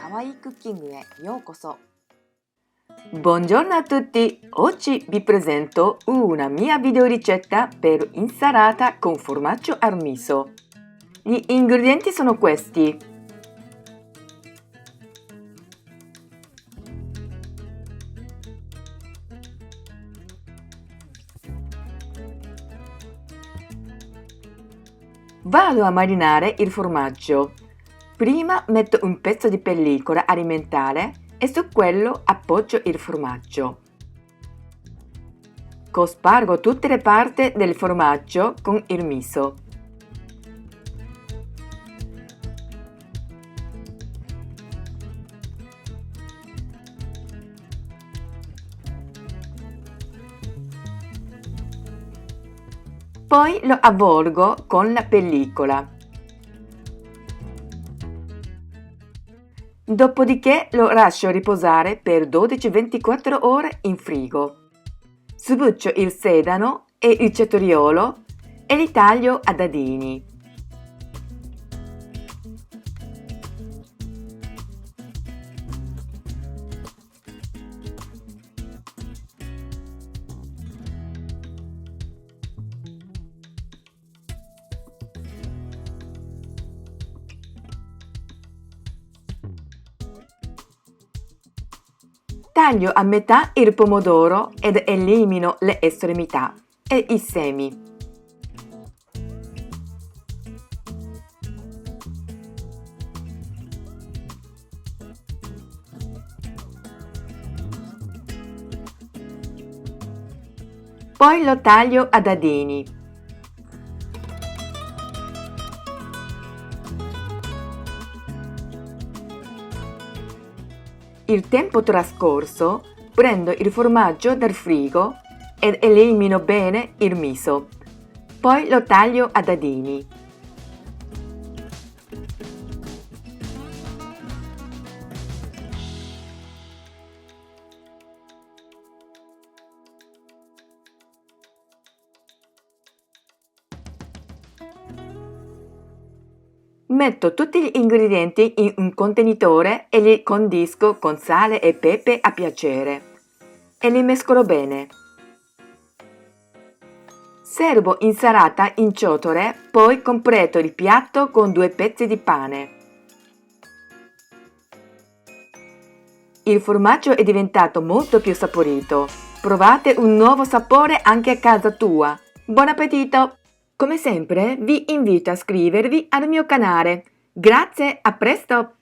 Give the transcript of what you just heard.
Kawaii Cooking へようこそ。Buongiorno a tutti! Oggi vi presento una mia videoricetta per insalata con formaggio al miso. Gli ingredienti sono questi. Vado a marinare il formaggio. Prima metto un pezzo di pellicola alimentare e su quello appoggio il formaggio. Cospargo tutte le parti del formaggio con il miso. Poi lo avvolgo con la pellicola. Dopodiché lo lascio riposare per 12-24 ore in frigo. Sbuccio il sedano e il cetriolo e li taglio a dadini. Taglio a metà il pomodoro ed elimino le estremità e i semi. Poi lo taglio a dadini. Il tempo trascorso, prendo il formaggio dal frigo ed elimino bene il miso. Poi lo taglio a dadini. Metto tutti gli ingredienti in un contenitore e li condisco con sale e pepe a piacere e li mescolo bene. Servo insalata in ciotole, poi completo il piatto con 2 pezzi di pane. Il formaggio è diventato molto più saporito. Provate un nuovo sapore anche a casa tua. Buon appetito! Come sempre vi invito a iscrivervi al mio canale. Grazie, a presto!